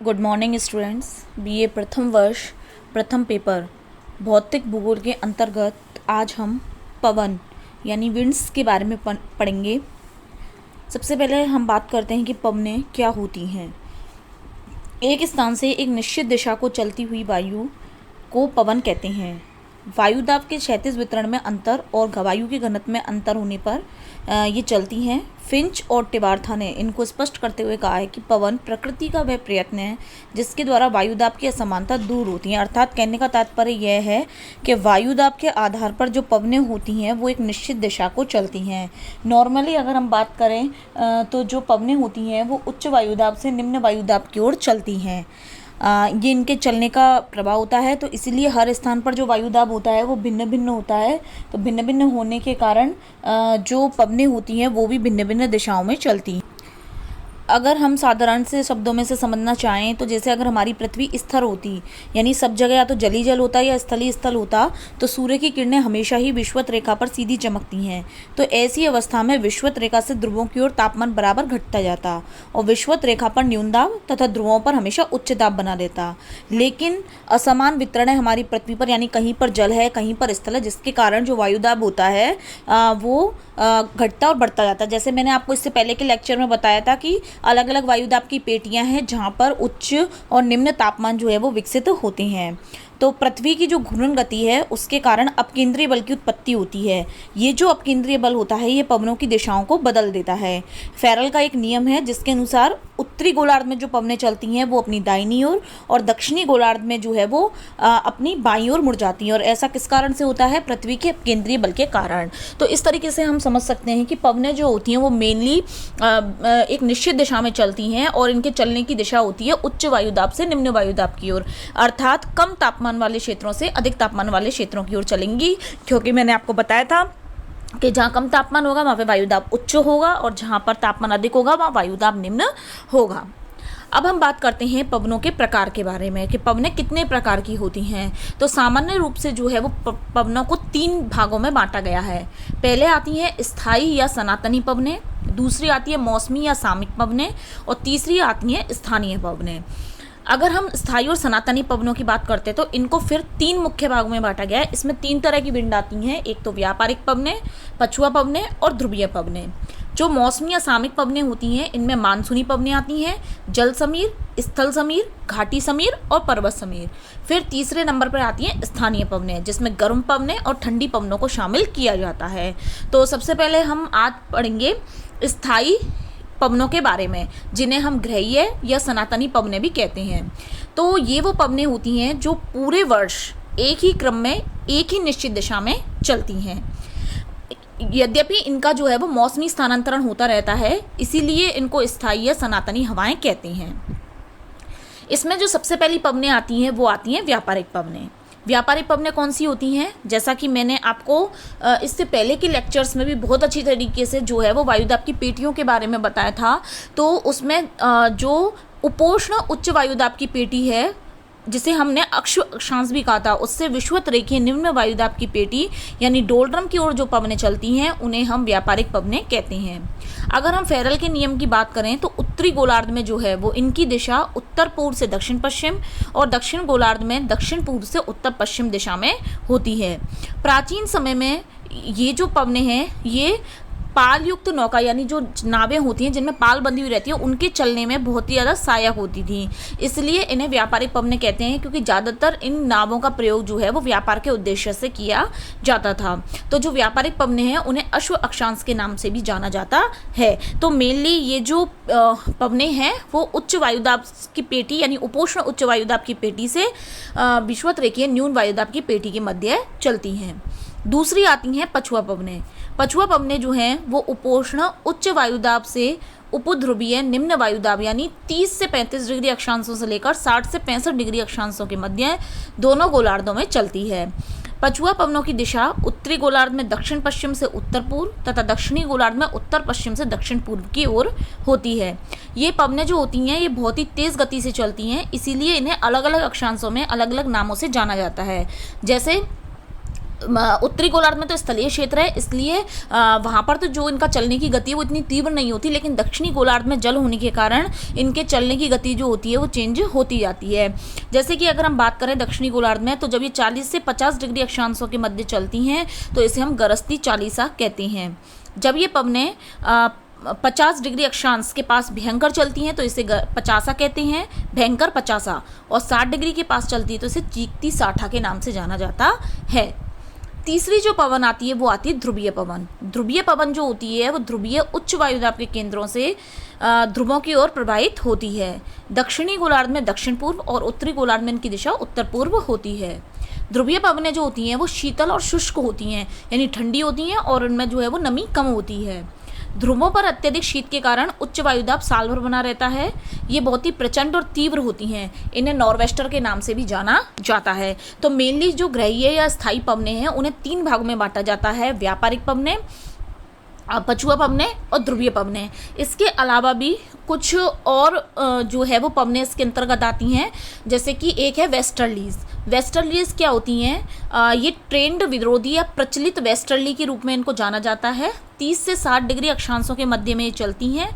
Good morning students. BA प्रथम वर्ष प्रथम पेपर भौतिक भूगोल के अंतर्गत आज हम पवन यानी विंड्स के बारे में पढ़ेंगे। सबसे पहले हम बात करते हैं कि पवनें क्या होती हैं। एक स्थान से एक निश्चित दिशा को चलती हुई वायु को पवन कहते हैं। वायुदाब के क्षैतिज वितरण में अंतर और वायु के घनत्व में अंतर होने पर ये चलती हैं। फिंच और टिबार्था ने इनको स्पष्ट करते हुए कहा है कि पवन प्रकृति का वह प्रयत्न है जिसके द्वारा वायुदाब की असमानता दूर होती है। अर्थात कहने का तात्पर्य यह है कि वायुदाब के आधार पर जो पवनें होती हैं वो एक निश्चित दिशा को चलती हैं। नॉर्मली अगर हम बात करें तो जो पवनें होती हैं वो उच्च वायुदाब से निम्न वायुदाब की ओर चलती हैं। ये इनके चलने का प्रभाव होता है, तो इसीलिए हर स्थान पर जो वायुदाब होता है वो भिन्न भिन्न होता है। तो भिन्न भिन्न होने के कारण जो पवनें होती हैं वो भी भिन्न भिन्न दिशाओं में चलती हैं। अगर हम साधारण से शब्दों में से समझना चाहें तो जैसे अगर हमारी पृथ्वी स्थिर होती यानी सब जगह या तो जली जल होता या स्थली स्थल होता तो सूर्य की किरणें हमेशा ही विषुवत रेखा पर सीधी चमकती हैं। तो ऐसी अवस्था में विषुवत रेखा से ध्रुवों की ओर तापमान बराबर घटता जाता और विषुवत रेखा पर न्यून दाब तथा ध्रुवों पर हमेशा उच्च दाब बना रहता। लेकिन असमान वितरण है हमारी पृथ्वी पर, यानी कहीं पर जल है कहीं पर स्थल है, जिसके कारण जो वायुदाब होता है वो घटता और बढ़ता जाता है। जैसे मैंने आपको इससे पहले के लेक्चर में बताया था कि अलग अलग वायुदाब की पेटियां हैं जहां पर उच्च और निम्न तापमान जो है वो विकसित होते हैं। तो पृथ्वी की जो घूर्णन गति है उसके कारण अपकेंद्रीय बल की उत्पत्ति होती है। ये जो अपकेंद्रीय बल होता है ये पवनों की दिशाओं को बदल देता है। फेरल का एक नियम है जिसके अनुसार उत्तरी गोलार्ध में जो पवनें चलती हैं वो अपनी दाहिनी ओर और दक्षिणी गोलार्ध में जो है वो अपनी बाईं ओर मुड़ जाती हैं। और ऐसा किस कारण से होता है? पृथ्वी के केंद्रीय बल के कारण। तो इस तरीके से हम समझ सकते हैं कि पवनें जो होती हैं वो मेनली एक निश्चित दिशा में चलती हैं और इनके चलने की दिशा होती है उच्च वायुदाब से निम्न वायुदाब की ओर, अर्थात कम तापमान वाले क्षेत्रों से अधिक तापमान वाले क्षेत्रों की ओर चलेंगी। क्योंकि मैंने आपको बताया था कि जहाँ कम तापमान होगा वहाँ पे वायुदाब उच्च होगा और जहाँ पर तापमान अधिक होगा वहाँ वायुदाब निम्न होगा। अब हम बात करते हैं पवनों के प्रकार के बारे में कि पवनें कितने प्रकार की होती हैं। तो सामान्य रूप से जो है वो पवनों को 3 भागों में बांटा गया है। पहले आती हैं स्थायी या सनातनी पवनें, दूसरी आती है मौसमी या सामयिक पवनें और तीसरी आती हैं स्थानीय पवनें। अगर हम स्थायी और सनातनी पवनों की बात करते हैं तो इनको फिर 3 मुख्य भागों में बांटा गया है। इसमें 3 तरह की विंड आती हैं, एक तो व्यापारिक पवनें, पछुआ पवनें और ध्रुवीय पवनें। जो मौसमी या सामयिक पवनें होती हैं इनमें मानसूनी पवनें आती हैं, जल समीर, स्थल समीर, घाटी समीर और पर्वत समीर। फिर तीसरे नंबर पर आती हैं स्थानीय पवनें जिसमें गर्म पवनें और ठंडी पवनों को शामिल किया जाता है। तो सबसे पहले हम आज पढ़ेंगे स्थायी पवनों के बारे में जिन्हें हम ग्रहीय या सनातनी पवनें भी कहते हैं। तो ये वो पवनें होती हैं जो पूरे वर्ष एक ही क्रम में एक ही निश्चित दिशा में चलती हैं। यद्यपि इनका जो है वो मौसमी स्थानांतरण होता रहता है, इसीलिए इनको स्थायी या सनातनी हवाएं कहते हैं। इसमें जो सबसे पहली पवनें आती हैं वो आती हैं व्यापारिक पवनें। व्यापारिक पवनें कौन सी होती हैं? जैसा कि मैंने आपको इससे पहले के लेक्चर्स में भी बहुत अच्छी तरीके से जो है वो वायुदाब की पेटियों के बारे में बताया था। तो उसमें जो उपोष्ण उच्च वायुदाब की पेटी है जिसे हमने अक्षांश भी कहा था, उससे विषुवत रेखीय निम्न वायुदाब की पेटी यानी डोलड्रम की ओर जो पवनें चलती हैं उन्हें हम व्यापारिक पवनें कहते हैं। अगर हम फेरल के नियम की बात करें तो उत्तरी गोलार्ध में जो है वो इनकी दिशा उत्तर पूर्व से दक्षिण पश्चिम और दक्षिण गोलार्ध में दक्षिण पूर्व से उत्तर पश्चिम दिशा में होती है। प्राचीन समय में ये जो पवनें हैं ये पाल युक्त नौका यानी जो नावें होती हैं जिनमें पाल बंधी हुई रहती है उनके चलने में बहुत ही ज़्यादा सहायक होती थी, इसलिए इन्हें व्यापारिक पवनें कहते हैं क्योंकि ज़्यादातर इन नावों का प्रयोग जो है वो व्यापार के उद्देश्य से किया जाता था। तो जो व्यापारिक पवनें हैं उन्हें अश्व अक्षांश के नाम से भी जाना जाता है। तो मेनली ये जो पवनें हैं वो उच्च वायुदाब की पेटी यानी उपोष्ण उच्च वायुदाब की पेटी से विषुवत रेखीय न्यून वायुदाब की पेटी के मध्य चलती हैं। दूसरी आती हैं पछुआ पवनें। पछुआ पवनें जो हैं वो उपोष्ण उच्च वायुदाब से उपध्रुवीय निम्न वायुदाब यानी 30 से 35 डिग्री अक्षांशों से लेकर 60 से 65 डिग्री अक्षांशों के मध्य दोनों गोलार्धों में चलती है। पछुआ पवनों की दिशा उत्तरी गोलार्ध में दक्षिण पश्चिम से उत्तर पूर्व तथा दक्षिणी गोलार्ध में उत्तर पश्चिम से दक्षिण पूर्व की ओर होती है। ये पवनें जो होती हैं ये बहुत ही तेज़ गति से चलती हैं, इसीलिए इन्हें अलग अलग अक्षांशों में अलग अलग नामों से जाना जाता है। जैसे उत्तरी गोलार्ध में तो स्थलीय क्षेत्र है, इसलिए वहाँ पर तो जो इनका चलने की गति है वो इतनी तीव्र नहीं होती, लेकिन दक्षिणी गोलार्ध में जल होने के कारण इनके चलने की गति जो होती है वो चेंज होती जाती है। जैसे कि अगर हम बात करें दक्षिणी गोलार्ध में, तो जब ये 40 से 50 डिग्री अक्षांशों के मध्य चलती हैं तो इसे हम गरजती चालीसा कहते हैं। जब ये पवनें 50 डिग्री अक्षांश के पास भयंकर चलती हैं तो इसे पचासा कहते हैं, भयंकर पचासा, और 60 डिग्री के पास चलती है तो इसे चीखती साठा के नाम से जाना जाता है। तीसरी जो पवन आती है वो आती है ध्रुवीय पवन। ध्रुवीय पवन जो होती है वो ध्रुवीय उच्च वायुदाब के केंद्रों से ध्रुवों की ओर प्रवाहित होती है। दक्षिणी गोलार्ध में दक्षिण पूर्व और उत्तरी गोलार्ध में इनकी दिशा उत्तर पूर्व होती है। ध्रुवीय पवनें जो होती हैं वो शीतल और शुष्क होती हैं, यानी ठंडी होती हैं और उनमें जो है वो नमी कम होती है। ध्रुवों पर अत्यधिक शीत के कारण उच्च वायुदाब साल भर बना रहता है। ये बहुत ही प्रचंड और तीव्र होती हैं। इन्हें नॉर्वेस्टर के नाम से भी जाना जाता है। तो मेनली जो ग्रहीय या स्थायी पवनें हैं उन्हें 3 भागों में बांटा जाता है: व्यापारिक पवनें, पछुआ पवनें और ध्रुवीय पवनें। इसके अलावा भी कुछ और जो है वो पवनें इसके अंतर्गत आती हैं, जैसे कि एक है वेस्टर्लीज। वेस्टर्लीज क्या होती हैं? ये ट्रेंड विरोधी या प्रचलित वेस्टर्ली के रूप में इनको जाना जाता है। 30 से 60 डिग्री अक्षांशों के मध्य में ये चलती हैं,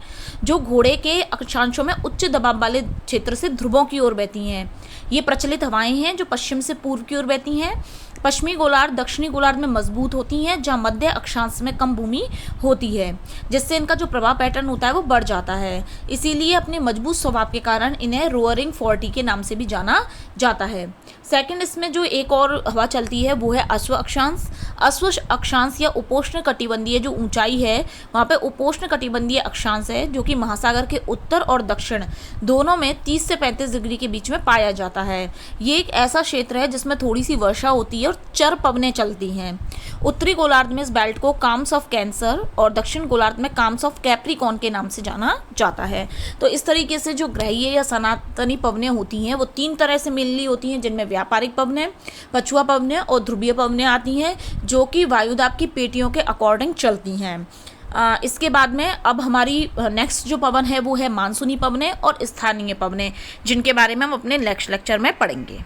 जो घोड़े के अक्षांशों में उच्च दबाव वाले क्षेत्र से ध्रुवों की ओर बहती हैं। ये प्रचलित हवाएं हैं जो पश्चिम से पूर्व की ओर बहती हैं। पश्चिमी गोलार्ध दक्षिणी गोलार्ध में मजबूत होती हैं, जहाँ मध्य अक्षांश में कम भूमि होती है, जिससे इनका जो प्रभाव पैटर्न होता है वो बढ़ जाता है। इसीलिए अपने मजबूत स्वभाव के कारण इन्हें रोअरिंग 40 के नाम से भी जाना जाता है। सेकंड, इसमें जो एक और हवा चलती है वो है अश्व अक्षांश। अश्व अक्षांश या उपोष्ण कटिबंधीय जो ऊंचाई है वहाँ पे उपोष्ण कटिबंधीय अक्षांश है, जो कि महासागर के उत्तर और दक्षिण दोनों में 30 से 35 डिग्री के बीच में पाया जाता है। ये एक ऐसा क्षेत्र है जिसमें थोड़ी सी वर्षा होती है और चर पवनें चलती हैं। उत्तरी गोलार्ध में इस बेल्ट को काम्स ऑफ कैंसर और दक्षिण गोलार्ध में काम्स ऑफ कैप्रिकॉर्न के नाम से जाना जाता है। तो इस तरीके से जो ग्रहीय या सनातनी पवनें होती हैं वो 3 तरह से मेनली होती हैं, जिनमें व्यापारिक पवनें, पछुआ पवनें और ध्रुवीय पवनें आती हैं, जो कि वायुदाब की पेटियों के अकॉर्डिंग चलती हैं। इसके बाद में अब हमारी नेक्स्ट जो पवन है वो है मानसूनी पवनें और स्थानीय पवनें, जिनके बारे में हम अपने नेक्स्ट लेक्चर में पढ़ेंगे।